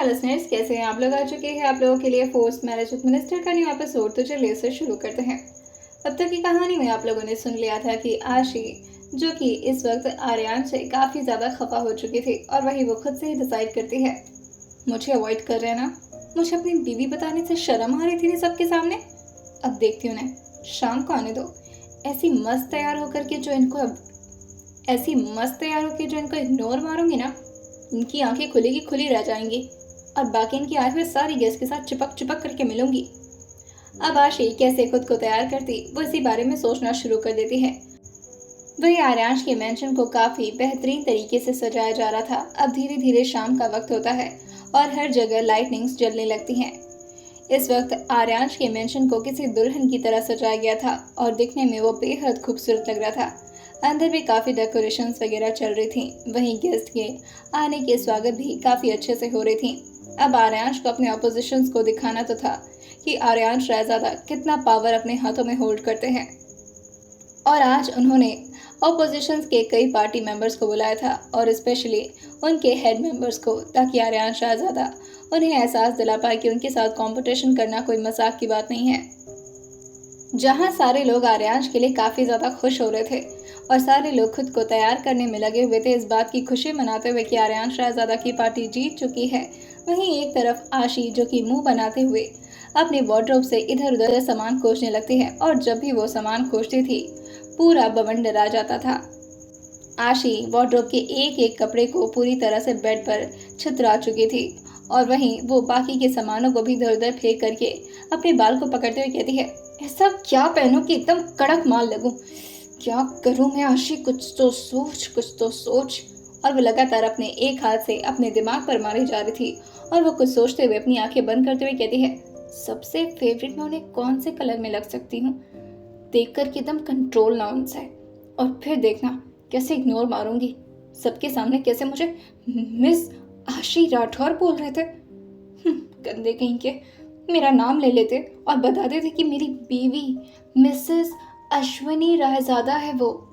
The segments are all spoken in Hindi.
लिसनर्स, कैसे हैं आप लोग? आ चुके हैं आप लोगों के लिए फोर्स मैरिज विद मिनिस्टर का न्यू एपिसोड। तो चलिए इसे शुरू करते हैं। अब तक की कहानी में आप लोगों ने सुन लिया था कि आशी, जो कि इस वक्त आर्यन से काफ़ी ज़्यादा खफा हो चुकी थी, और वही वो खुद से ही डिसाइड करती है, मुझे अवॉइड कर रहे हैं ना, मुझे अपनी बीवी बताने से शर्म आ रही थी ना सबके सामने। अब देखती हूँ उन्हें, शाम को आने दो। ऐसी मस्त तैयार होकर के जो इनको इग्नोर मारूंगी ना, इनकी आंखें खुली की खुली रह जाएंगी, और बाकी इनकी आए हुए सारी गेस्ट के साथ चिपक चिपक करके मिलूंगी। अब आशी कैसे खुद को तैयार करती, वो इसी बारे में सोचना शुरू कर देती है। वही आर्यांश के मेंशन को काफी बेहतरीन तरीके से सजाया जा रहा था। अब धीरे धीरे शाम का वक्त होता है और हर जगह लाइटनिंग्स जलने लगती हैं। इस वक्त आर्यांश के मेंशन को किसी दुल्हन की तरह सजाया गया था और दिखने में वो बेहद खूबसूरत लग रहा था। अंदर भी काफ़ी डेकोरेशंस वगैरह चल रही थी। वहीं गेस्ट के आने के स्वागत भी काफ़ी अच्छे से हो रही थी। अब आर्यांश को अपने ऑपोजिशंस को दिखाना तो था कि आर्यांश शहजादा कितना पावर अपने हाथों में होल्ड करते हैं, और आज उन्होंने ऑपोजिशंस के कई पार्टी मेंबर्स को बुलाया था, और स्पेशली उनके हेड मेंबर्स को, ताकि आर्यांश शहजादा उन्हें एहसास दिला पाए कि उनके साथ कंपटीशन करना कोई मजाक की बात नहीं है। जहां सारे लोग आर्यांश के लिए काफ़ी ज़्यादा खुश हो रहे थे और सारे लोग खुद को तैयार करने में लगे हुए थे, इस बात की खुशी मनाते हुए कि आर्यांश शहजादा की पार्टी जीत चुकी है, वहीं एक तरफ आशी, जो कि मुंह बनाते हुए अपने वार्डरोब से इधर उधर सामान खोजने लगती है, और जब भी वो सामान खोजती थी पूरा बवंडर आ जाता था। आशी वार्डरोब के एक एक कपड़े को पूरी तरह से बेड पर छितरा चुकी थी, और वहीं वो बाकी के सामानों को भी इधर उधर फेंक करके अपने बाल को पकड़ते हुए कहती है, ऐसा क्या पहनूं कि एकदम कड़क माल लगूं? क्या करूं मैं आशी? कुछ तो सोच। और वो लगातार अपने एक हाथ से अपने दिमाग पर मारी जा रही थी, और वो कुछ सोचते हुए अपनी आंखें बंद करते हुए कहती है, सबसे फेवरेट मैं उन्हें कौन से कलर में लग सकती हूँ? देख कर के एकदम कंट्रोल ना उनसे, और फिर देखना कैसे इग्नोर मारूंगी सबके सामने, कैसे मुझे मिस आशी राठौर बोल रहे थे। गंदे कहीं के मेरा नाम ले लेते और बता देते कि मेरी बीवी मिसेस अश्विनी रायजादा है। वो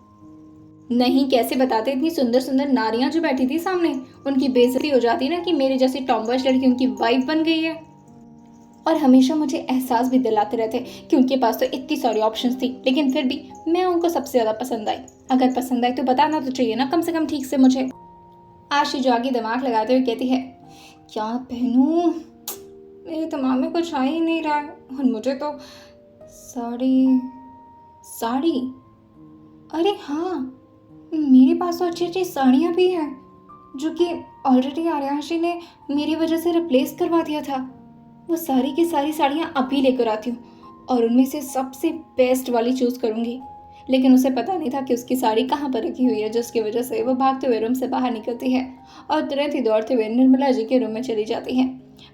नहीं, कैसे बताते? इतनी सुंदर सुंदर नारियां जो बैठी थी सामने, उनकी बेइज्जती हो जाती ना कि मेरी जैसी टॉमबॉयज लड़की उनकी वाइफ बन गई है। और हमेशा मुझे एहसास भी दिलाते रहते कि उनके पास तो इतनी सारी ऑप्शंस थी, लेकिन फिर भी मैं उनको सबसे ज्यादा पसंद आई। अगर पसंद आई तो बताना तो चाहिए ना, कम से कम ठीक से मुझे। आशी जो आगे दिमाग लगाते हुए कहती है, क्या पहनूं? मेरे दिमाग में कुछ आ ही नहीं रहा है, और मुझे तो साड़ी, अरे हाँ, मेरे पास तो अच्छी अच्छी साड़ियाँ भी हैं, जो कि ऑलरेडी आर्यांशी ने मेरी वजह से रिप्लेस करवा दिया था। वो सारी की सारी साड़ियाँ अभी लेकर आती हूँ, और उनमें से सबसे बेस्ट वाली चूज़ करूँगी। लेकिन उसे पता नहीं था कि उसकी साड़ी कहाँ पर रखी हुई है, जिसकी वजह से वो भागते हुए रूम से बाहर निकलती है और तुरंत ही दौड़ते हुए निर्मला जी के रूम में चली जाती है।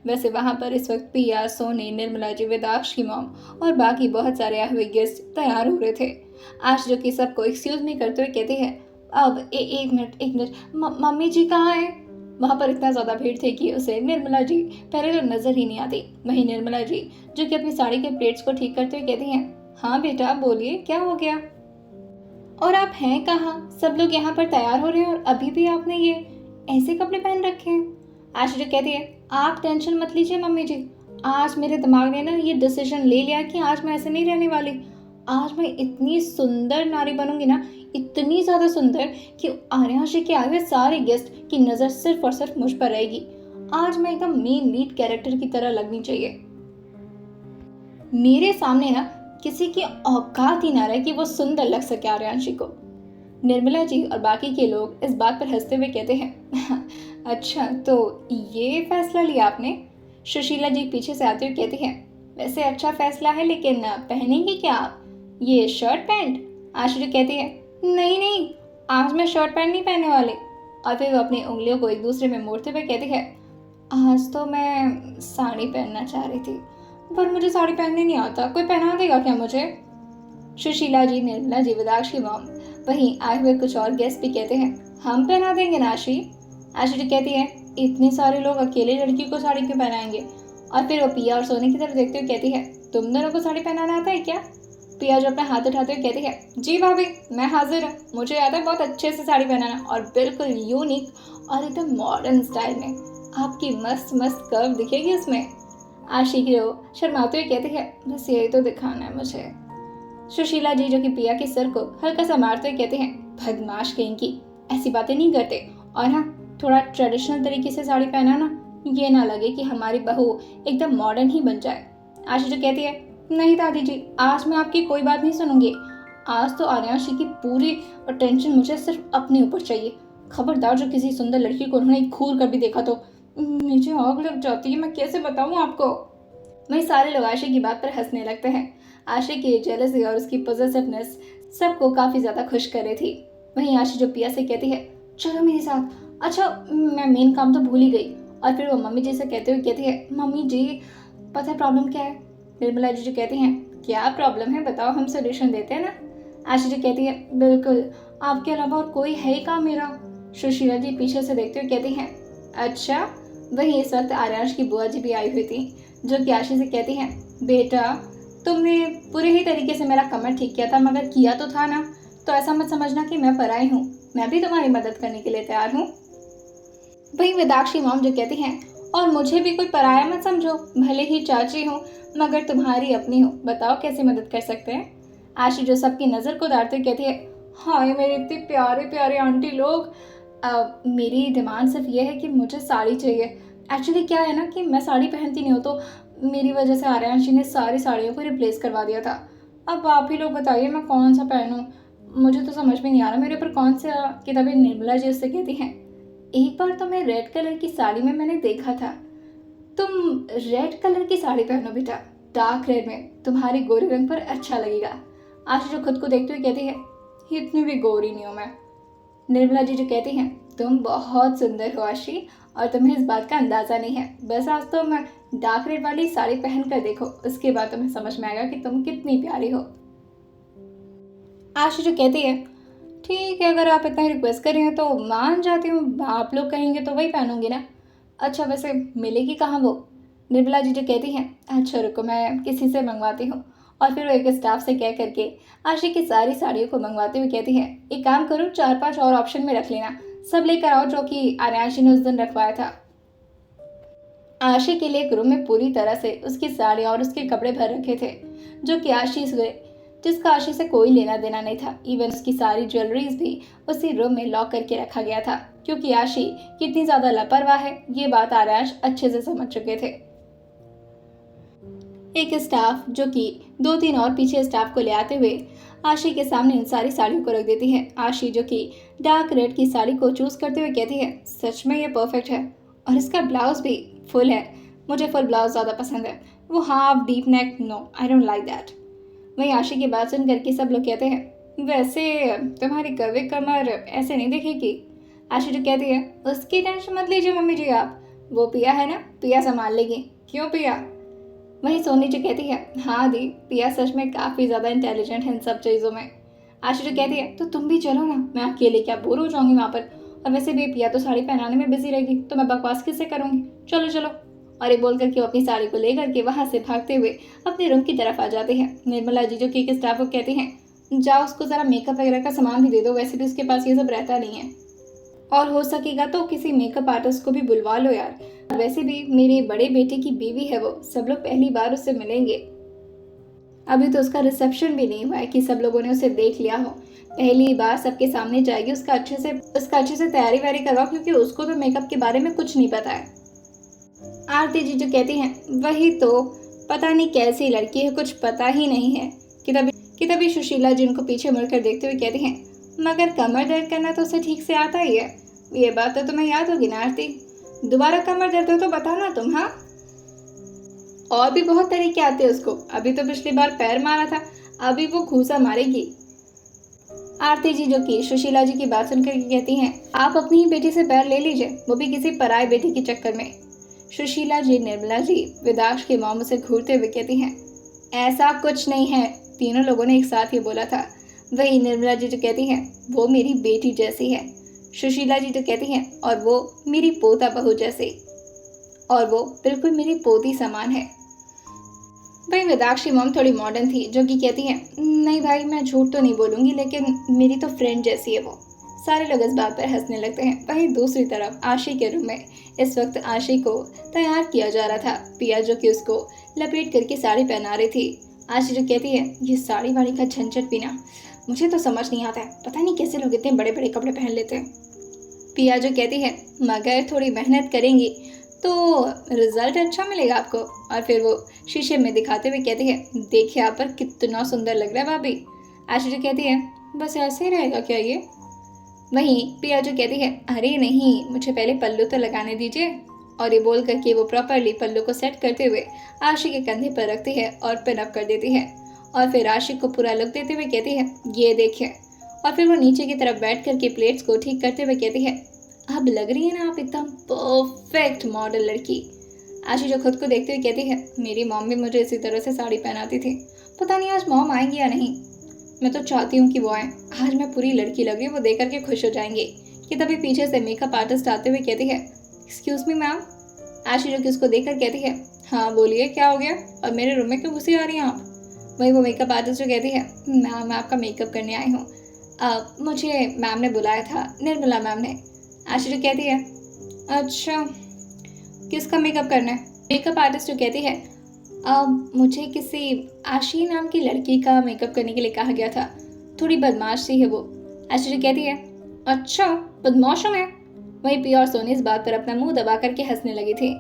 वैसे वहाँ पर इस वक्त पिया, सोनी, निर्मला जी, वेदाक्ष की मॉम और बाकी बहुत सारे आए हुए गेस्ट तैयार हो रहे थे। आज जो कि सबको एक्सक्यूज मी करते हुए कहते हैं, अब एक मिनट, मम्मी जी कहाँ है? वहाँ पर इतना ज़्यादा भीड़ थी कि उसे निर्मला जी पहले तो नजर ही नहीं आती। वहीं निर्मला जी, जो कि अपनी साड़ी के प्लेट्स को ठीक करते हुए कहती हैं, हाँ बेटा बोलिए, क्या हो गया? और आप हैं कहाँ? सब लोग यहाँ पर तैयार हो रहे हैं और अभी भी आपने ये ऐसे कपड़े पहन रखे हैं। आशी कहती है, आप टेंशन मत लीजिए मम्मी जी, आज मेरे दिमाग ने ना ये डिसीजन ले लिया कि आज मैं ऐसे नहीं रहने वाली। आज मैं इतनी सुंदर नारी बनूंगी ना, इतनी ज़्यादा सुंदर कि आर्यांशी के आए हुए सारे गेस्ट की नज़र सिर्फ और सिर्फ मुझ पर रहेगी। आज मैं एकदम मेन लीड कैरेक्टर की तरह लगनी चाहिए। मेरे सामने ना किसी की औकात ही ना रहे कि वो सुंदर लग सके आर्यांशी को। निर्मला जी और बाकी के लोग इस बात पर हंसते हुए कहते हैं, अच्छा तो ये फैसला लिया आपने? सुशीला जी पीछे से आते हुए कहती हैं, वैसे अच्छा फैसला है, लेकिन पहनेंगी क्या आप ये शर्ट पैंट? आशी कहती है, नहीं, आज मैं शर्ट पैंट नहीं पहनने वाली। और फिर वो अपनी उंगलियों को एक दूसरे में मोड़ते हुए कहती है, आज तो मैं साड़ी पहनना चाह रही थी, पर मुझे साड़ी पहनने नहीं आता, कोई पहना देगा क्या मुझे? सुशीला जी, निर्मला जी, वेदाक्ष की मॉम, वहीं आए हुए कुछ और गेस्ट भी कहते हैं, हम पहना देंगे ना आशी। आशी कहती है, इतने सारे लोग अकेले लड़की को साड़ी क्यों पहनाएंगे? और फिर वो पिया और सोने की तरफ देखते हुए कहती है, तुम दोनों को साड़ी पहनाना आता है क्या? पिया जो अपना हाथ उठाते हुए कहती है, जी भाभी, मैं हाजिर हूँ, मुझे आता है बहुत अच्छे से साड़ी पहनाना, और बिल्कुल यूनिक और एकदम मॉडर्न स्टाइल में। आपकी मस्त मस्त कर्व दिखेगी उसमें। आशिक जो शर्माते हुए कहती है, बस यही तो दिखाना है मुझे। सुशीला जी जो कि पिया के सर को हल्का सा मारते हुए कहते हैं, बदमाश कहीं की, ऐसी बातें नहीं करते। और हाँ, थोड़ा ट्रेडिशनल तरीके से साड़ी पहना ना, ये ना लगे कि हमारी बहू एकदम मॉडर्न ही बन जाए। आशी जो कहती है, नहीं दादी जी, आज मैं आपकी कोई बात नहीं सुनूंगी। आज तो आर्याशी की पूरी अटेंशन मुझे सिर्फ अपने ऊपर चाहिए। खबरदार जो किसी सुंदर लड़की को उन्होंने घूर कर भी देखा तो मुझे आग लग जाती है, मैं कैसे बताऊं आपको। वही सारे लोग आशी की बात पर हंसने लगते हैं। आशी की जेलसी और उसकी पॉजिटिवनेस सबको काफी ज्यादा खुश कर रही थी। वहीं आशी जो पिया से कहती है, चलो मेरे साथ। अच्छा, मैं मेन काम तो भूल ही गई। और फिर वो मम्मी जी से कहते हुए कहती है, मम्मी जी पता है प्रॉब्लम क्या है। निर्मला जी जो कहती हैं, क्या प्रॉब्लम है बताओ, हम सोल्यूशन देते हैं ना। आशी जी कहती है, बिल्कुल, आपके अलावा और कोई है ही काम मेरा। सुशीला जी पीछे से देखते हुए कहती हैं, अच्छा। वहीं इस वक्त आर्यांश की बुआ जी भी आई हुई थी, जो कि आशी से कहती हैं, बेटा तुमने पूरे ही तरीके से मेरा कमर ठीक किया था, मगर किया तो था ना, तो ऐसा मत समझना कि मैं पराई हूँ, मैं भी तुम्हारी मदद करने के लिए तैयार हूँ। वहीं विदाक्षी मॉम जो कहती हैं, और मुझे भी कोई पराया मत समझो, भले ही चाची हूँ मगर तुम्हारी अपनी हूँ, बताओ कैसे मदद कर सकते हैं। आशी जो सबकी नज़र को उतारते हुए कहती है, हाय मेरे इतने प्यारे प्यारे आंटी लोग। मेरी डिमांड सिर्फ ये है कि मुझे साड़ी चाहिए। एक्चुअली क्या है ना कि मैं साड़ी पहनती नहीं हूँ, तो मेरी वजह से आर्यांशी ने सारी साड़ियों को रिप्लेस करवा दिया था। अब आप ही लोग बताइए मैं कौन सा पहनूं, मुझे तो समझ में नहीं आ रहा मेरे ऊपर कौन सा किताबें। निर्मला जी उससे कहती हैं, एक बार तो मैं रेड कलर की साड़ी में मैंने देखा था, तुम रेड कलर की साड़ी पहनो बेटा, डार्क रेड में तुम्हारे गोरे रंग पर अच्छा लगेगा। आशी जो खुद को देखते हुए कहती है, इतनी भी गोरी नहीं हूँ मैं। निर्मला जी जो कहती हैं, तुम बहुत सुंदर हो आशी, और तुम्हें इस बात का अंदाज़ा नहीं है। बस आज तुम डार्क रेड वाली साड़ी पहन कर देखो, उसके बाद तुम्हें समझ में आएगा कि तुम कितनी प्यारी हो। आशी जो कहती है, ठीक है, अगर आप इतना रिक्वेस्ट कर रही हैं तो मान जाती हूँ, आप लोग कहेंगे तो वही पहनूंगी ना। अच्छा वैसे मिलेगी कहाँ वो। निर्मला जी जो कहती हैं, अच्छा रुको मैं किसी से मंगवाती हूँ। और फिर वो एक स्टाफ से कह करके आशी की सारी साड़ियों को मंगवाते हुए कहती है, एक काम करो 4-5 और ऑप्शन में रख लेना, सब लेकर आओ जो कि आर्यांशी ने उस दिन रखवाया था। आशी के लिए एक रूम में पूरी तरह से उसकी साड़ियाँ और उसके कपड़े भर रखे थे, जो कि आशीष हुए, जिसका आशी से कोई लेना देना नहीं था। इवन उसकी सारी ज्वेलरीज भी उसी रूम में लॉक करके रखा गया था, क्योंकि आशी कितनी ज्यादा लापरवाह है ये बात आर्यांश अच्छे से समझ चुके थे। एक स्टाफ जो कि 2-3 और पीछे स्टाफ को ले आते हुए आशी के सामने इन सारी साड़ियों को रख देती है। आशी जो कि डार्क रेड की साड़ी को चूज करते हुए कहती है, सच में ये परफेक्ट है, और इसका ब्लाउज भी फुल है, मुझे फुल ब्लाउज ज़्यादा पसंद है, वो half deep neck no, I don't like that. वहीं आशी की बात सुन करके सब लोग कहते हैं, वैसे तुम्हारी कवे कमर ऐसे नहीं दिखेगी। आशी जो कहती है, उसकी टेंशन मत लीजिए मम्मी जी आप, वो पिया है ना, पिया संभाल लेगी। क्यों पिया। वहीं सोनी जो कहती है, हाँ दी, पिया सच में काफ़ी ज़्यादा इंटेलिजेंट है इन सब चीज़ों में। आशी जो कहती है, तो तुम भी चलो ना, मैं अकेले क्या बोर हो जाऊंगी वहाँ पर, और वैसे भी पिया तो साड़ी पहनाने में बिजी रहेगी, तो मैं बकवास किससे करूँगी, चलो चलो। और ये बोल करके वो अपनी साड़ी को लेकर के वहाँ से भागते हुए अपने रूम की तरफ आ जाते हैं। निर्मला जी जो कि एक स्टाफ को कहती हैं, जाओ उसको ज़रा मेकअप वगैरह का सामान भी दे दो, वैसे भी उसके पास ये सब रहता नहीं है, और हो सकेगा तो किसी मेकअप आर्टिस्ट को भी बुलवा लो यार, वैसे भी मेरे बड़े बेटे की बीवी है वो, सब लोग पहली बार उससे मिलेंगे, अभी तो उसका रिसेप्शन भी नहीं हुआ है कि सब लोगों ने उसे देख लिया हो, पहली बार सबके सामने जाएगी, उसका अच्छे से तैयारी वैयारी करवाओ, क्योंकि उसको तो मेकअप के बारे में कुछ नहीं पता है। आरती जी जो कहती हैं, वही तो, पता नहीं कैसी लड़की है, कुछ पता ही नहीं है। कि तभी सुशीला जी उनको पीछे मुड़कर देखते हुए कहती हैं, मगर कमर दर्द करना तो उसे ठीक से आता ही है, ये बात तो तुम्हें याद होगी ना आरती, दोबारा कमर दर्द हो तो बताना तुम। हाँ, और भी बहुत तरीके आते हैं उसको, अभी तो पिछली बार पैर मारा था, अभी वो घूसा मारेगी। आरती जी जो कि सुशीला जी की बात सुनकर कहती हैं, आप अपनी ही बेटी से पैर ले लीजिए, वो भी किसी पराये बेटी के चक्कर में। सुशीला जी, निर्मला जी, विदाक्ष की मॉम से घूरते हुए कहती हैं, ऐसा कुछ नहीं है, तीनों लोगों ने एक साथ ही बोला था। वही निर्मला जी जो कहती हैं, वो मेरी बेटी जैसी है। सुशीला जी जो कहती हैं, और वो मेरी पोता बहू जैसी, और वो बिल्कुल मेरी पोती समान है। भाई विदाक्षी मॉम थोड़ी मॉडर्न थी, जो कि कहती हैं, नहीं भाई मैं झूठ तो नहीं बोलूँगी, लेकिन मेरी तो फ्रेंड जैसी है वो, सारे लोग इस बात पर हंसने लगते हैं। वहीं दूसरी तरफ आशी के रूम में इस वक्त आशी को तैयार किया जा रहा था। पिया जो कि उसको लपेट करके साड़ी पहना रही थी। आशी जो कहती है, ये साड़ी वाड़ी का झंझट भी ना मुझे तो समझ नहीं आता है, पता नहीं कैसे लोग इतने बड़े बड़े कपड़े पहन लेते हैं। पिया जो कहती है, मगर थोड़ी मेहनत करेंगी तो रिजल्ट अच्छा मिलेगा आपको। और फिर वो शीशे में दिखाते हुए कहती है, देखिए आप पर कितना सुंदर लग रहा है भाभी। आशी जो कहती है, बस ऐसे ही रहेगा क्या ये। वहीं पिया जो कहती है, अरे नहीं, मुझे पहले पल्लू तो लगाने दीजिए। और ये बोल करके वो प्रॉपरली पल्लू को सेट करते हुए आशी के कंधे पर रखती है और पिन अप कर देती है। और फिर आशी को पूरा लुक देते हुए कहती है, ये देखिए। और फिर वो नीचे की तरफ बैठ करके प्लेट्स को ठीक करते हुए कहती है, अब लग रही है ना आप एकदम परफेक्ट मॉडल लड़की। आशी जो खुद को देखते हुए कहती है, मेरी मॉम भी मुझे इसी तरह से साड़ी पहनाती थी, पता नहीं आज मॉम आएंगी या नहीं। मैं तो चाहती हूँ कि वो आए, आज मैं पूरी लड़की लग रही हूँ, वो देख करके खुश हो जाएंगे। कि तभी पीछे से मेकअप आर्टिस्ट आते हुए कहती है, एक्सक्यूज मी मैम। आशी जो कि उसको देख कर कहती है, हाँ बोलिए क्या हो गया, और मेरे रूम में क्यों घुसी आ रही हैं आप। वही वो मेकअप आर्टिस्ट जो कहती है, मैम मैं आपका मेकअप करने आई हूँ, मुझे मैम ने बुलाया था, निर्मला मैम ने। आशी जो कहती है, अच्छा किसका मेकअप करना है। मेकअप आर्टिस्ट जो कहती है, मुझे किसी आशी नाम की लड़की का मेकअप करने के लिए कहा गया था, थोड़ी बदमाश सी है वो। आशी जो कहती है, अच्छा बदमाश हूँ मैं। वहीं पिया और सोनी इस बात पर अपना मुंह दबा करके हंसने लगी थी।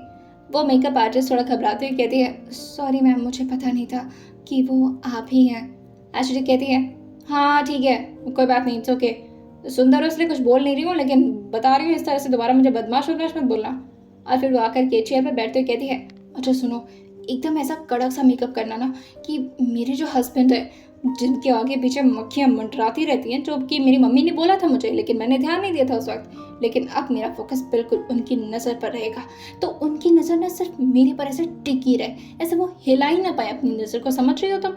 वो मेकअप आर्टिस्ट थोड़ा घबराते हुए कहती है, सॉरी मैम, मुझे पता नहीं था कि वो आप ही हैं। आशी जो कहती है, हाँ ठीक है कोई बात नहीं, इट्स ओके, सुंदर हो इसलिए कुछ बोल नहीं रही हूँ, लेकिन बता रही हूँ इस तरह से दोबारा मुझे बदमाश मत बोलना। और फिर वो आकर के चेयर पर बैठते हुए कहती है, अच्छा सुनो, एकदम ऐसा कड़क सा मेकअप करना ना कि मेरे जो हस्बैंड है जिनके आगे पीछे मक्खियाँ मंडराती रहती हैं, जो कि मेरी मम्मी ने बोला था मुझे, लेकिन मैंने ध्यान नहीं दिया था उस वक्त, लेकिन अब मेरा फोकस बिल्कुल उनकी नज़र पर रहेगा, तो उनकी नज़र ना सिर्फ मेरे पर ऐसे टिकी रहे, ऐसे वो हिला ही ना पाए अपनी नज़र को, समझ रही हो तुम।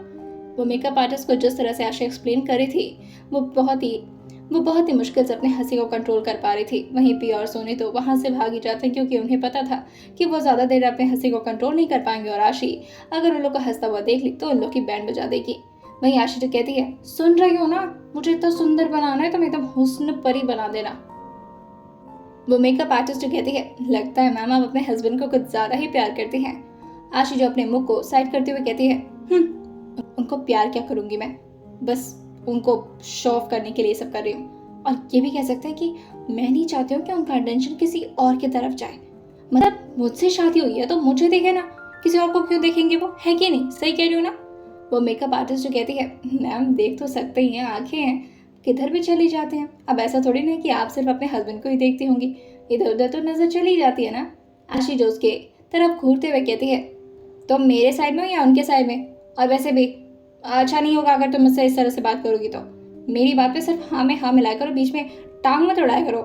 वो मेकअप आर्टिस्ट को जिस तरह से आशा एक्सप्लेन कर रही थी वो बहुत ही मुश्किल से अपने हंसी को कंट्रोल कर पा रही थी। वहीं पिया और सोनी तो वहां से भाग ही जाते हैं, क्योंकि उन्हें पता था कि वो ज़्यादा देर अपने हंसी को कंट्रोल नहीं कर पाएंगे, और आशी अगर उन लोग को हंसता हुआ देख ली तो उन लोग की बैंड बजा देगी। वहीं आशी तो कहती है, सुन रही हो ना, मुझे इतना सुंदर बनाना है तो एकदम हुस्न परी बना देना। वो मेकअप आर्टिस्ट जो कहती है, लगता है मैम आप अपने हस्बैंड को कुछ ज़्यादा ही प्यार करती हैं। आशी जो अपने मुंह को साइड करते हुए कहती है, उनको प्यार क्या करूंगी मैं, बस उनको शो ऑफ करने के लिए सब कर रही हूँ। और ये भी कह सकते हैं कि मैं नहीं चाहती हूँ कि उनका अटेंशन किसी और की तरफ जाए, मतलब मुझसे शादी हुई है तो मुझे देखे ना, किसी और को क्यों देखेंगे, वो है कि नहीं, सही कह रही हूँ ना। वो मेकअप आर्टिस्ट जो कहती है, मैम देख तो सकते ही हैं, आंखें हैं किधर भी चली जाते हैं, अब ऐसा थोड़ी ना कि आप सिर्फ अपने हस्बैंड को ही देखती होंगी, इधर उधर तो नजर चली जाती है ना। आशी जो उसके तरफ घूरते हुए कहती है, तो मेरे साइड में हो या उनके साइड में, और वैसे भी अच्छा नहीं होगा अगर तुम मुझसे इस तरह से बात करोगी तो, मेरी बात पे सिर्फ हाँ में हाँ मिलाया करो, बीच में टांग मत अड़ाया करो।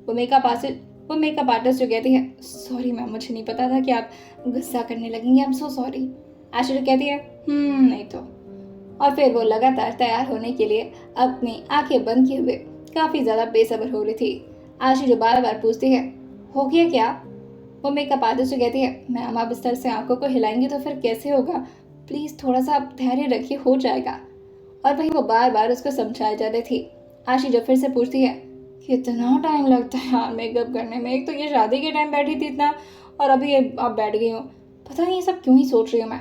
वो मेकअप आर्टिस्ट जो कहती है, सॉरी मैम, मुझे नहीं पता था कि आप गुस्सा करने लगेंगे, आई एम सो सॉरी। आशी जो कहती है, नहीं तो। और फिर वो लगातार तैयार होने के लिए अपनी आंखें बंद किए हुए काफ़ी ज़्यादा बेसब्र हो रही थी। आशी जो बार बार पूछती है, हो गया क्या। वो मेकअप आर्टिस्ट जो कहती है, मैम आप इस तरह से आंखों को हिलाएंगे तो फिर कैसे होगा, प्लीज़ थोड़ा सा आप धैर्य रखिए, हो जाएगा। और वहीं वो बार बार उसको समझाए जा रही थी। आशी जो फिर से पूछती है, कितना टाइम लगता है यार मेकअप करने में, एक तो ये शादी के टाइम बैठी थी इतना, और अभी आप बैठ गई हो, पता नहीं ये सब क्यों ही सोच रही हूँ मैं।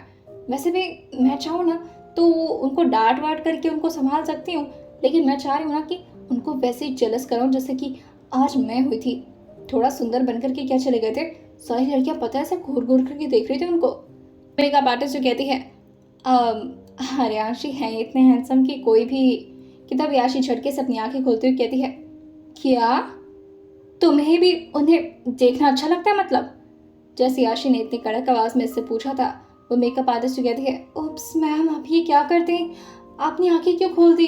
वैसे भी मैं चाहूँ ना तो उनको डांट वाट करके उनको संभाल सकती हूँ, लेकिन मैं चाह रही हूँ ना कि उनको वैसे ही जेलस करूँ जैसे कि आज मैं हुई थी। थोड़ा सुंदर बन करके क्या चले गए थे, सारी लड़कियाँ पता है ऐसे घूर घूर करके देख रही थी उनको। मेकअप आर्टिस्ट जो कहती है, हरियांशी हैं इतने हैंडसम कि कोई भी। कि तब याशी झटके से अपनी आंखें खोलते हुए कहती है, क्या तुम्हें भी उन्हें देखना अच्छा लगता है मतलब। जैसे याशी ने इतनी कड़क आवाज में इससे पूछा था, वो मेकअप आर्टिस्ट जो कहती है, उप्स मैम आप ये क्या करते हैं, आपने आंखें क्यों खोल दी,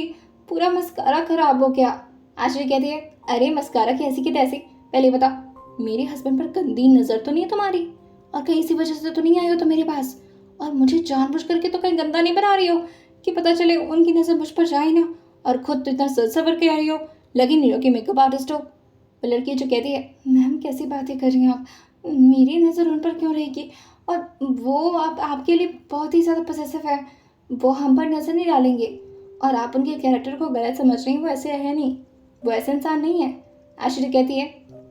पूरा मस्कारा खराब हो गया। आशी कहती है, अरे मस्कारा की ऐसी की तैसी, पहले बता मेरे हस्बैंड पर गंदी नजर तो नहीं है तुम्हारी, और कहीं इसी वजह से तो नहीं आई हो तो मेरे पास, और मुझे जानबूझ करके तो कहीं गंदा नहीं बना रही हो कि पता चले उनकी नजर मुझ पर जाए ना, और खुद तो इतना सज सवर के आ रही हो, लगी नहीं हो कि मेकअप आर्टिस्ट हो। वो लड़की जो कहती है, मैम कैसी बातें कर रही हैं आप, मेरी नज़र उन पर क्यों रहेगी, और वो आपके लिए बहुत ही ज़्यादा पॉसेसिव है, वो हम पर नज़र नहीं डालेंगे, और आप उनके कैरेक्टर को गलत समझ रही हैं, वो ऐसे है नहीं। वो ऐसा इंसान नहीं है। आश्चर्य कहती है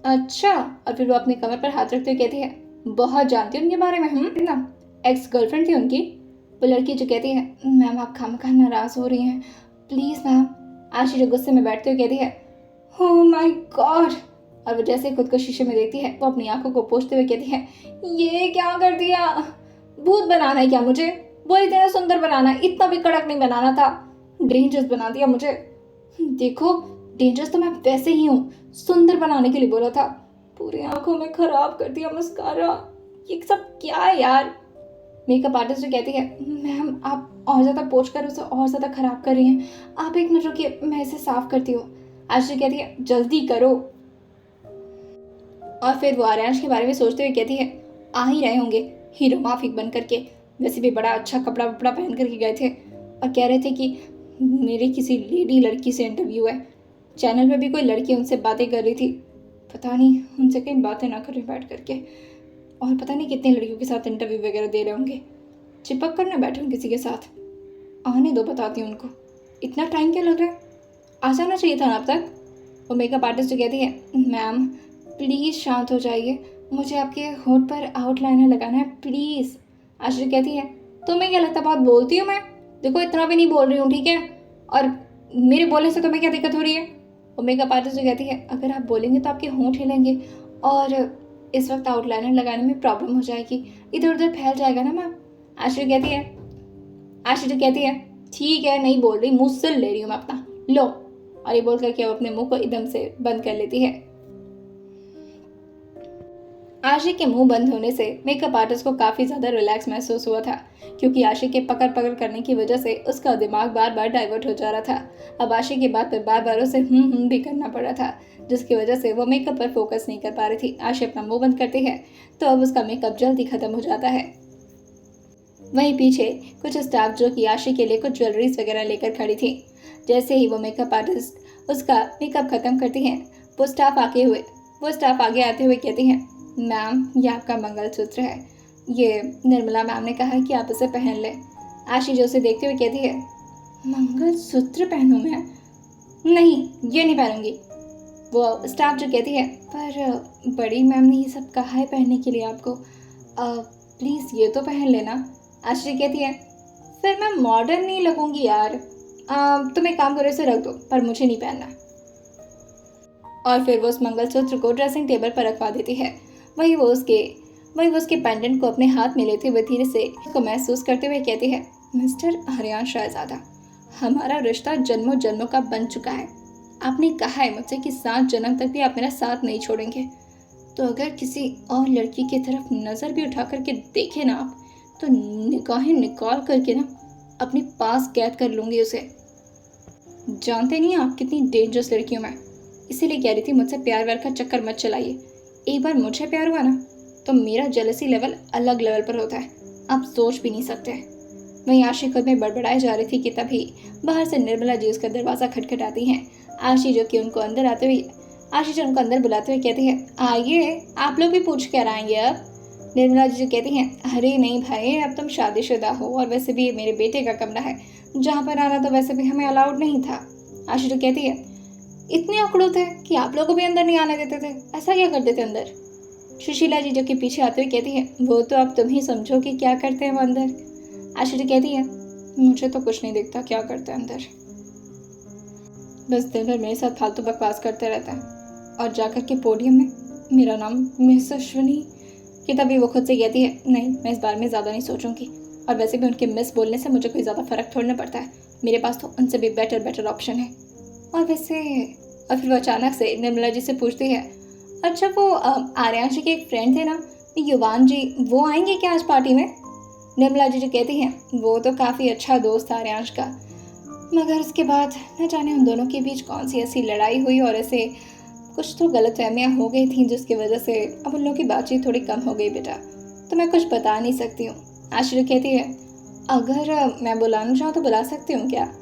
अच्छा, और फिर वो अपने कमर पर हाथ रखते हुए कहती है बहुत जानती हूँ उनके बारे में। ना एक्स गर्लफ्रेंड थी उनकी। वो लड़की जो कहती है मैम आप खामखा नाराज हो रही हैं, प्लीज मैम। आश्चर्य गुस्से में बैठते हुए कहती है ओह माय गॉड, और वो जैसे खुद को शीशे में देखती है वो अपनी आंखों को पोंछते हुए कहती है ये क्या कर दिया, भूत बनाना है क्या मुझे, बोली इतना सुंदर बनाना है, इतना भी कड़क नहीं बनाना था, डेंजरस बना दिया मुझे। देखो डेंजरस तो मैं वैसे ही हूँ, सुंदर बनाने के लिए बोला था, पूरी आंखों में खराब कर दिया मस्कारा, ये सब क्या है यार। मेकअप आर्टिस्ट जो कहती है मैम आप और ज़्यादा पोंछ कर उसे और ज़्यादा खराब कर रही हैं, आप एक मिनट रुकिए मैं इसे साफ करती हूँ। आश्री कहती है जल्दी करो। और फिर वो आर्यांश के बारे में सोचते हुए कहती है आ ही रहे होंगे हीरो माफिक बन करके, वैसे भी बड़ा अच्छा कपड़ा वपड़ा पहन करके गए थे और कह रहे थे कि मेरी किसी लेडी लड़की से इंटरव्यू है, चैनल पे भी कोई लड़की उनसे बातें कर रही थी, पता नहीं उनसे कहीं बातें ना करें बैठ करके, और पता नहीं कितनी लड़कियों के साथ इंटरव्यू वगैरह दे रहे होंगे, चिपक कर ना बैठे किसी के साथ, आने दो बताती हूँ उनको, इतना टाइम क्या लग रहा है, आ जाना चाहिए था ना अब तक। वो मेकअप आर्टिस्ट जो कहती है मैम प्लीज़ शांत हो जाइए, मुझे आपके होठ पर आउटलाइनर लगाना है प्लीज़। आश्री कहती है तुम्हें क्या लगता बहुत बोलती हूँ मैं, देखो इतना भी नहीं बोल रही हूँ ठीक है, और मेरे बोलने से तुम्हें क्या दिक्कत हो रही है। वो मेकअप आर्टिस्ट जो कहती है अगर आप बोलेंगे तो आपके होंठ हिलेंगे और इस वक्त आउटलाइनर लगाने में प्रॉब्लम हो जाएगी, इधर उधर फैल जाएगा ना मैम। आश्री कहती है ठीक है नहीं बोल रही, मुँह सिल ले रही हूँ मैं अपना, लो, और ये बोल करके वो अपने मुंह को एकदम से बंद कर लेती है। आशिक के मुंह बंद होने से मेकअप आर्टिस्ट को काफ़ी ज़्यादा रिलैक्स महसूस हुआ था, क्योंकि आशिक के पकड़ पकड़ करने की वजह से उसका दिमाग बार बार डाइवर्ट हो जा रहा था। अब आशिक की बात पर बार बार उसे भी करना पड़ रहा था, जिसकी वजह से वो मेकअप पर फोकस नहीं कर पा रही थी। आशिक अपना मुंह बंद करती है तो अब उसका मेकअप जल्दी खत्म हो जाता है। वहीं पीछे कुछ स्टाफ जो कि आशिक के लिए कुछ ज्वेलरीज वगैरह लेकर खड़ी थी। जैसे ही वो मेकअप आर्टिस्ट उसका मेकअप खत्म करती हैं, वो स्टाफ आगे आते हुए कहती हैं मैम ये आपका मंगलसूत्र है, ये निर्मला मैम ने कहा है कि आप इसे पहन लें। आशी जो उसे देखते हुए कहती है मंगलसूत्र पहनूं मैं, नहीं ये नहीं पहनूंगी। वो स्टाफ जो कहती है पर बड़ी मैम ने ये सब कहा है पहनने के लिए आपको, प्लीज़ ये तो पहन लेना। आशी कहती है फिर मैं मॉडर्न नहीं लगूंगी यार, तुम एक काम करो इसे रख दो, पर मुझे नहीं पहनना। और फिर वो उस मंगलसूत्र को ड्रेसिंग टेबल पर रखवा देती है। वही वो उसके पेंडेंट को अपने हाथ में लेते हुए धीरे से को महसूस करते हुए कहती है मिस्टर आर्यांश शहजादा, हमारा रिश्ता जन्मों जन्मों का बन चुका है, आपने कहा है मुझसे कि 7 जन्म तक भी आप मेरा साथ नहीं छोड़ेंगे, तो अगर किसी और लड़की की तरफ नज़र भी उठा करके देखे ना आप, तो निगाहें निकाल करके ना अपने पास कैद कर लूँगी उसे। जानते नहीं आप कितनी डेंजरस लड़की हूँ मैं, इसीलिए कह रही थी मुझसे प्यार व्यार का चक्कर मत चलाइए, एक बार मुझे प्यार हुआ ना तो मेरा जेलसी लेवल अलग लेवल पर होता है, आप सोच भी नहीं सकते। वहीं आशी खुद में बड़बड़ाए जा रही थी कि तभी बाहर से निर्मला जी उसका दरवाज़ा खटखटाती हैं। आशी जो उनको अंदर बुलाते हुए कहती है आइए आप लोग भी पूछ कर आएंगे अब। निर्मला जी जो कहती हैं अरे नहीं भाई अब तुम शादीशुदा हो, और वैसे भी ये मेरे बेटे का कमरा है, जहाँ पर आना तो वैसे भी हमें अलाउड नहीं था। आशी जो कहती है इतने अकड़ू थे कि आप लोगों को भी अंदर नहीं आने देते थे, ऐसा क्या करते थे अंदर। सुशीला जी जो कि पीछे आते हुए कहती है वो तो अब तुम ही समझो कि क्या करते हैं वो अंदर। आशी जी कहती है मुझे तो कुछ नहीं दिखता क्या करते हैं अंदर, बस दिन भर मेरे साथ फालतू बकवास करते रहता है, और जाकर के पोडियम में मेरा नाम मिस अश्विनी, कि तभी वो खुद से कहती है नहीं मैं इस बारे में ज़्यादा नहीं सोचूंगी, और वैसे भी उनके मिस बोलने से मुझे कोई ज़्यादा फर्क थोड़ना पड़ता है, मेरे पास तो उनसे भी बेटर ऑप्शन है। और फिर वो अचानक से निर्मला जी से पूछती है अच्छा वो आर्यांश जी के एक फ्रेंड थे ना युवान जी, वो आएंगे क्या आज पार्टी में। निर्मला जी जो कहती हैं वो तो काफ़ी अच्छा दोस्त था आर्यांश का, मगर उसके बाद न जाने उन दोनों के बीच कौन सी ऐसी लड़ाई हुई और ऐसे कुछ तो गलतफहमियां हो गई थी जिसकी वजह से अब उन लोगों की बातचीत थोड़ी कम हो गई बेटा, तो मैं कुछ बता नहीं सकती हूँ। आश्री कहती है अगर मैं बुलाना चाहूँ तो बुला सकती हूँ क्या।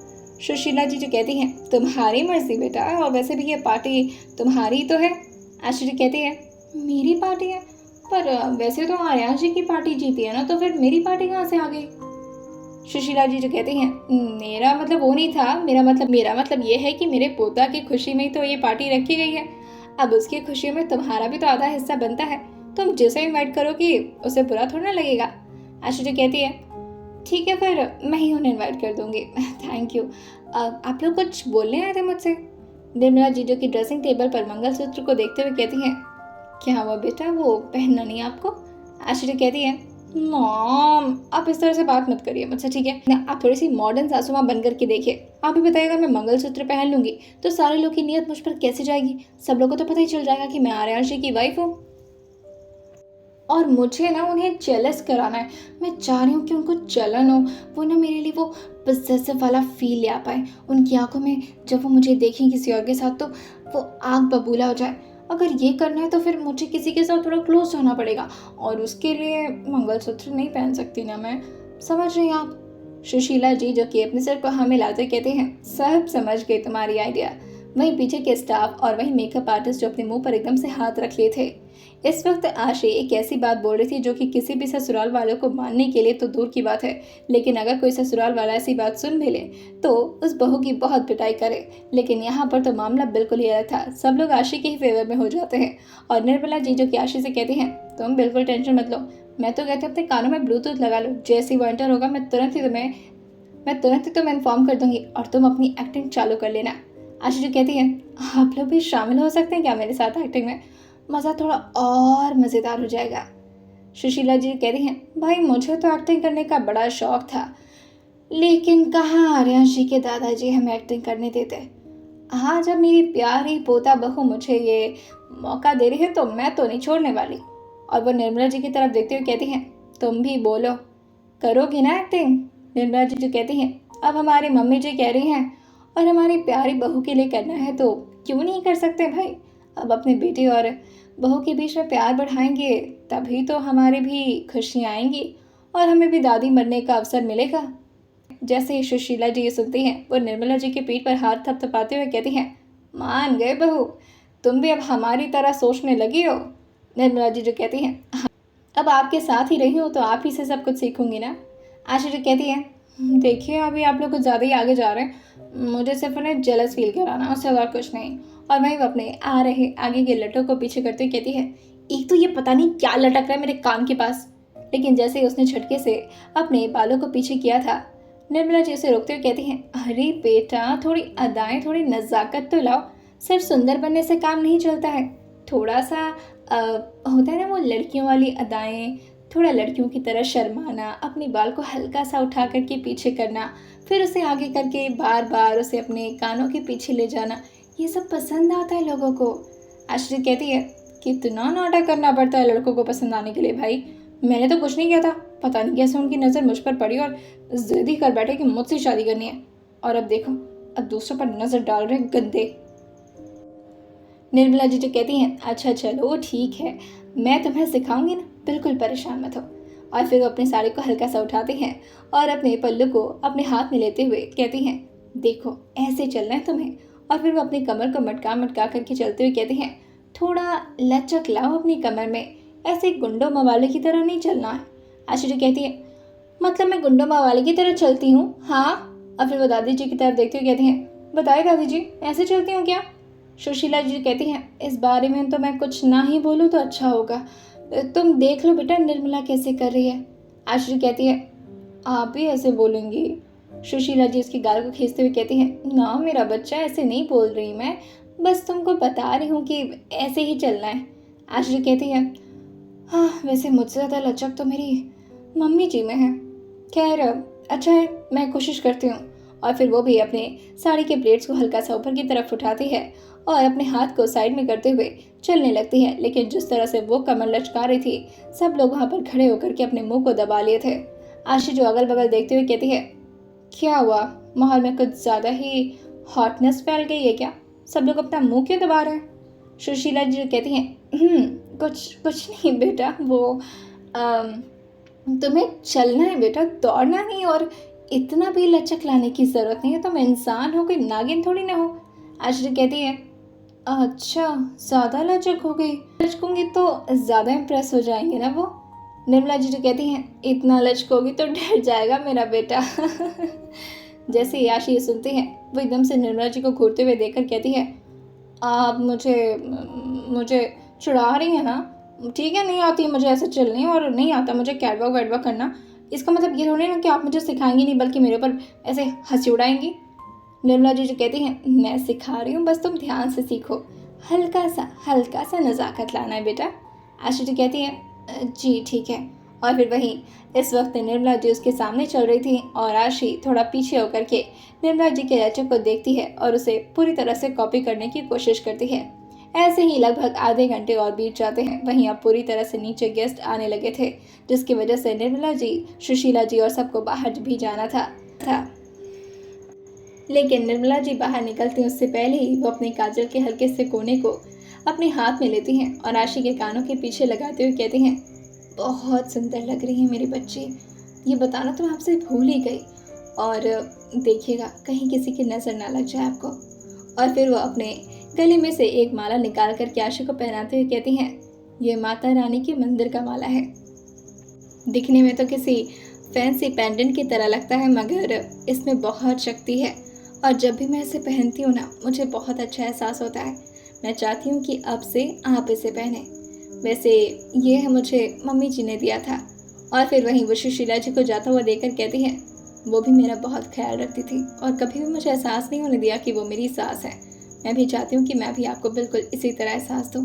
सुशीला जी जो कहती हैं तुम्हारी मर्जी बेटा, और वैसे भी ये पार्टी तुम्हारी तो है। आश्री कहती है मेरी पार्टी है, पर वैसे तो आर्यांश जी की पार्टी जीती है ना, तो फिर मेरी पार्टी कहाँ से आ गई। सुशीला जी जो कहती हैं, मेरा मतलब वो नहीं था, मेरा मतलब ये है कि मेरे पोता की खुशी में ही तो ये पार्टी रखी गई है। अब उसकी खुशी में तुम्हारा भी तो आधा हिस्सा बनता है। तुम जिसे इनवाइट करोगी उसे बुरा थोड़ा ना लगेगा। आशु जो कहती है, ठीक है फिर मैं ही उन्हें इनवाइट कर दूंगी। Thank you. आप लोग कुछ बोलने आए थे मुझसे? निर्मला जीजो की ड्रेसिंग टेबल पर मंगलसूत्र को देखते हुए कहती हैं, क्या हुआ बेटा, वो पहनना नहीं आपको? आश्चर्य कहती है, मॉम आप इस तरह से बात मत करिए मुझसे, ठीक है? आप थोड़ी सी मॉडर्न सासू माँ बन करके देखिए। आप ही बताइएगा, मैं मंगलसूत्र पहन लूंगी तो सारे लोग की नियत मुझ पर कैसे जाएगी? सब लोगों को तो पता ही चल जाएगा कि मैं आर्यांश जी की वाइफ हूँ और मुझे ना उन्हें जेलस कराना है। मैं चाह रही हूँ कि उनको जलन हो, वो ना मेरे लिए वो पोसेसिव वाला फील ले आ पाए। उनकी आंखों में जब वो मुझे देखें किसी और के साथ तो वो आग बबूला हो जाए। अगर ये करना है तो फिर मुझे किसी के साथ थोड़ा क्लोज होना पड़ेगा और उसके लिए मंगलसूत्र नहीं पहन सकती ना मैं। समझ रही हैं आप? सुशीला जी जो कि अपने सर को हाँ मिलाते कहते हैं, सब समझ गए तुम्हारी आइडिया। वहीं पीछे के स्टाफ और वहीं मेकअप आर्टिस्ट जो अपने मुंह पर एकदम से हाथ रख लिए थे। इस वक्त आशी एक ऐसी बात बोल रही थी जो कि किसी भी ससुराल वालों को मानने के लिए तो दूर की बात है, लेकिन अगर कोई ससुराल वाला ऐसी बात सुन भी ले तो उस बहू की बहुत पिटाई करे। लेकिन यहाँ पर तो मामला बिल्कुल ही अलग था। सब लोग आशी के ही फेवर में हो जाते हैं और निर्मला जी जो कि आशी से कहती हैं, तुम बिल्कुल टेंशन मत लो, मैं तो कहती हूँ अपने कानों में ब्लूटूथ लगा लो, जैसे ही वो एंटर होगा मैं तुरंत ही तुम्हें इन्फॉर्म कर दूंगी और तुम अपनी एक्टिंग चालू कर लेना। आशी जो कहती है, आप लोग भी शामिल हो सकते हैं क्या मेरे साथ एक्टिंग में? मज़ा थोड़ा और मज़ेदार हो जाएगा। सुशीला जी कहती हैं, भाई मुझे तो एक्टिंग करने का बड़ा शौक था, लेकिन कहाँ आर्यांश जी के दादाजी हमें एक्टिंग करने देते। हाँ, जब मेरी प्यारी पोता बहू मुझे ये मौका दे रही है तो मैं तो नहीं छोड़ने वाली। और वो निर्मला जी की तरफ देखते हुए कहती हैं, तुम भी बोलो, करोगी ना एक्टिंग? निर्मला जी जो कहती हैं, अब हमारी मम्मी जी कह रही हैं और हमारी प्यारी बहू के लिए करना है तो क्यों नहीं कर सकते भाई। अब अपनी बेटी और बहू के बीच में प्यार बढ़ाएंगे तभी तो हमारे भी खुशियाँ आएंगी और हमें भी दादी बनने का अवसर मिलेगा। जैसे ही सुशीला जी ये सुनती हैं वो निर्मला जी के पीठ पर हाथ थपथपाते हुए कहती हैं, मान गए बहू, तुम भी अब हमारी तरह सोचने लगी हो। निर्मला जी जो कहती हैं, हाँ, अब आपके साथ ही रही हूँ तो आप ही से सब कुछ सीखूंगी ना। आशा जी कहती है, देखिए अभी आप लोग कुछ ज़्यादा ही आगे जा रहे हैं, मुझे सिर्फ उन्हें जेलस फील कराना, उससे और कुछ नहीं। और वहीं वो अपने आ रहे आगे के लटों को पीछे करते हुए कहती है, एक तो ये पता नहीं क्या लटक रहा है मेरे कान के पास। लेकिन जैसे ही उसने झटके से अपने बालों को पीछे किया था, निर्मला जी उसे रोकते हुए कहती हैं, अरे बेटा थोड़ी अदाएं, थोड़ी नज़ाकत तो लाओ, सिर्फ सुंदर बनने से काम नहीं चलता है। थोड़ा सा होता है ना वो लड़कियों वाली अदाएं, थोड़ा लड़कियों की तरह शर्माना, अपने बाल को हल्का सा उठा करके पीछे करना, फिर उसे आगे करके बार बार उसे अपने कानों के पीछे ले जाना, ये सब पसंद आता है लोगों को। आश्री कहती है, कितना नाटक करना पड़ता है लड़कों को पसंद आने के लिए भाई। मैंने तो कुछ नहीं किया था, पता नहीं कैसे उनकी नज़र मुझ पर पड़ी और जिद ही कर बैठे कि मुझसे शादी करनी है। और अब देखो, अब दूसरों पर नज़र डाल रहे गंदे। निर्मला जी जो कहती हैं, अच्छा चलो ठीक है, मैं तुम्हें सिखाऊंगी ना, बिल्कुल परेशान मत हो। और फिर वो अपनी साड़ी को हल्का सा उठाते हैं और अपने पल्लू को अपने हाथ में लेते हुए कहती हैं, देखो ऐसे चलना है तुम्हें। और फिर वो अपनी कमर को मटका मटका करके चलते हुए कहती हैं, थोड़ा लचक लाओ अपनी कमर में, ऐसे गुंडों मवाले की तरह नहीं चलना है। आशा जी कहती है, मतलब मैं गुंडों मवाले की तरह चलती हूँ? हाँ। और फिर वो दादी जी की तरफ देखते हुए कहती हैं, बताए दादी जी ऐसे चलती हूँ क्या? सुशीला जी कहती हैं, इस बारे में तो मैं कुछ ना ही बोलूँ तो अच्छा होगा, तुम देख लो बेटा निर्मला कैसे कर रही है। आशा जी कहती है, आप ही ऐसे बोलेंगी? सुशीला जी उसकी गाल को खींचते हुए कहती हैं, ना मेरा बच्चा ऐसे नहीं बोल रही, मैं बस तुमको बता रही हूँ कि ऐसे ही चलना है। आशा जी कहती है, हाँ वैसे मुझसे ज़्यादा लचक तो मेरी मम्मी जी में है। खैर अच्छा है, मैं कोशिश करती हूँ। और फिर वो भी अपने साड़ी के प्लेट्स को हल्का सा ऊपर की तरफ उठाती है और अपने हाथ को साइड में करते हुए चलने लगती है। लेकिन जिस तरह से वो कमर लचका रही थी, सब लोग वहाँ पर खड़े होकर के अपने मुंह को दबा लिए थे। आशी जो अगल बगल देखते हुए कहती है, क्या हुआ, माहौल में कुछ ज़्यादा ही हॉटनेस फैल गई है क्या? सब लोग अपना मुंह क्यों दबा रहे हैं? सुशीला जी कहती हैं, कुछ नहीं बेटा, वो तुम्हें चलना है बेटा, दौड़ना नहीं, और इतना भी लचक लाने की ज़रूरत नहीं है, तुम इंसान हो, कोई नागिन थोड़ी ना हो। आश्री कहती है, अच्छा ज़्यादा लचक हो गई, लचकूंगी तो ज़्यादा इम्प्रेस हो जाएंगे ना वो। निर्मला जी जो कहती हैं, इतना लचकोगी तो डर जाएगा मेरा बेटा। जैसे ही आशी ये सुनती हैं, वो एकदम से निर्मला जी को घूरते हुए देखकर कहती है, आप मुझे चिढ़ा रही हैं ना? ठीक है, नहीं आती है मुझे ऐसे चलने और नहीं आता मुझे कैटवॉक वैटवॉक करना। इसका मतलब ये थोड़ी ना कि आप मुझे सिखाएंगी नहीं, बल्कि मेरे ऊपर ऐसे हंसी उड़ाएंगी। निर्मला जी जो कहती हैं, मैं सिखा रही हूँ, बस तुम ध्यान से सीखो। हल्का सा नज़ाकत लाना है बेटा। आशी जी कहती हैं, जी ठीक है। और फिर वहीं इस वक्त निर्मला जी उसके सामने चल रही थी और आशी थोड़ा पीछे होकर के निर्मला जी के लहजे को देखती है और उसे पूरी तरह से कॉपी करने की कोशिश करती है। ऐसे ही लगभग आधे घंटे और बीत जाते हैं। वहीं अब पूरी तरह से नीचे गेस्ट आने लगे थे, जिसकी वजह से निर्मला जी, सुशीला जी और सबको बाहर भी जाना था। लेकिन निर्मला जी बाहर निकलती उससे पहले ही वो अपने काजल के हल्के से कोने को अपने हाथ में लेती हैं और आशी के कानों के पीछे लगाते हुए कहती हैं, बहुत सुंदर लग रही है मेरी बच्ची। ये बताना तो मैं आपसे भूल ही गई। और देखिएगा कहीं किसी की नज़र ना लग जाए आपको। और फिर वो अपने गले में से एक माला निकाल कर के आशी को पहनाते हुए कहती हैं, ये माता रानी के मंदिर का माला है। दिखने में तो किसी फैंसी पेंडेंट की तरह लगता है, मगर इसमें बहुत शक्ति है। और जब भी मैं इसे पहनती हूँ ना, मुझे बहुत अच्छा एहसास होता है। मैं चाहती हूँ कि अब से आप इसे पहने। वैसे ये है मुझे मम्मी जी ने दिया था। और फिर वहीं वो सुशीला जी को जाता हुआ देखकर कहती हैं, वो भी मेरा बहुत ख्याल रखती थी और कभी भी मुझे एहसास नहीं होने दिया कि वो मेरी सास है। मैं भी चाहती हूँ कि मैं भी आपको बिल्कुल इसी तरह एहसास दूँ,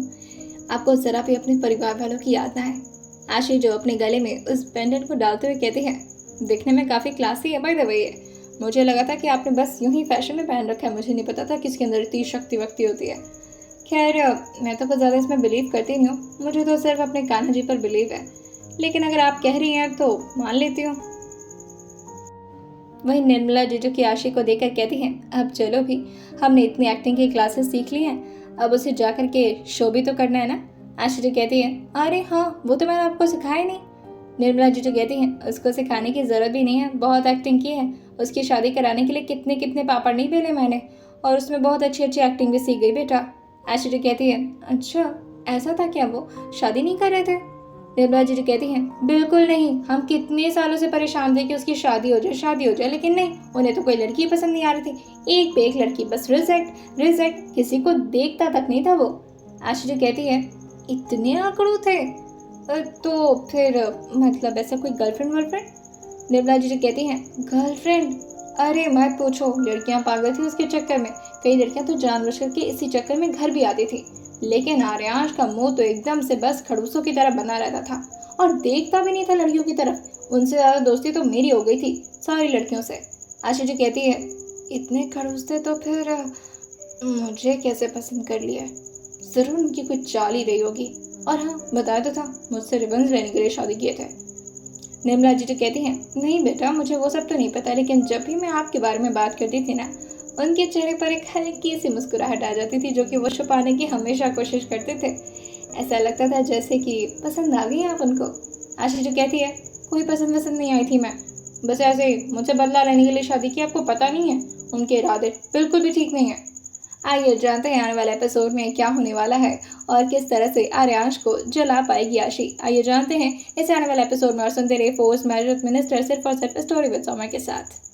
आपको ज़रा भी अपने परिवार वालों की याद ना आए। आशी जो अपने गले में उस पेंडेंट को डालते हुए कहती है, दिखने में काफ़ी क्लासी है बाय द वे। मुझे लगा था कि आपने बस यूं ही फैशन में पहन रखा है, मुझे नहीं पता था कि इसके अंदर इतनी शक्ति वक्ति होती है। खैर मैं तो कुछ ज़्यादा इसमें बिलीव करती नहीं हूँ, मुझे तो सिर्फ अपने कान्हा जी पर बिलीव है, लेकिन अगर आप कह रही हैं तो मान लेती हूँ। वहीं निर्मला जीजू की आशी को देखकर कहती हैं, अब चलो भी, हमने इतनी एक्टिंग की क्लासेस सीख ली हैं, अब उसे जा कर के शो भी तो करना है ना। आशी जी कहती है, अरे हाँ, वो तो मैंने आपको सिखाया नहीं। निर्मला जीजू कहती हैं, उसको सिखाने की ज़रूरत भी नहीं है, बहुत एक्टिंग की है। उसकी शादी कराने के लिए कितने कितने पापड़ नहीं बेले मैंने, और उसमें बहुत अच्छी अच्छी एक्टिंग भी सीख गई बेटा। आशी जी कहती है, अच्छा ऐसा था क्या, वो शादी नहीं कर रहे थे? निर्मला जी कहती हैं, बिल्कुल नहीं, हम कितने सालों से परेशान थे कि उसकी शादी हो जाए, लेकिन नहीं, उन्हें तो कोई लड़की पसंद नहीं आ रही थी। एक पे एक लड़की, बस रिजेक्ट, किसी को देखता तक नहीं था वो। आशी जी कहती है, इतने आंकड़ों थे? तो फिर मतलब ऐसा कोई गर्लफ्रेंड वर्लफ्रेंड? निर्मला जी कहती हैं, गर्लफ्रेंड? अरे मत पूछो, लड़कियां पागल थी उसके चक्कर में। कई लड़कियां तो जानबूझ करके इसी चक्कर में घर भी आती थी, लेकिन आर्यांश का मुंह तो एकदम से बस खड़ूसों की तरह बना रहता था और देखता भी नहीं था लड़कियों की तरफ। उनसे ज़्यादा दोस्ती तो मेरी हो गई थी सारी लड़कियों से। आशी जी कहती है, इतने खड़ूस थे तो फिर मुझे कैसे पसंद कर लिया? ज़रूर उनकी कोई चाल ही रही होगी। और हाँ, बताया तो था, मुझसे रिबन्स लेने के लिए शादी किए थे। निर्मला जी तो कहती हैं, नहीं बेटा, मुझे वो सब तो नहीं पता, लेकिन जब भी मैं आपके बारे में बात करती थी ना, उनके चेहरे पर एक हल्की सी मुस्कुराहट आ जाती थी, जो कि वो छुपाने की हमेशा कोशिश करते थे। ऐसा लगता था जैसे कि पसंद आ गई आप उनको। आशी जो कहती है, कोई पसंद वसंद नहीं आई थी मैं, बस ऐसे ही मुझसे बदला लेने के लिए शादी की। आपको पता नहीं है, उनके इरादे बिल्कुल भी ठीक नहीं है। आइए जानते हैं आने वाले एपिसोड में क्या होने वाला है और किस तरह से आर्यांश को जला पाएगी आशी। आइए जानते हैं इस आने वाले एपिसोड में और सुनते रहिए फोर्स मैरिज मिनिस्टर सिर्फ और सिर्फ स्टोरी विद सोमा के साथ।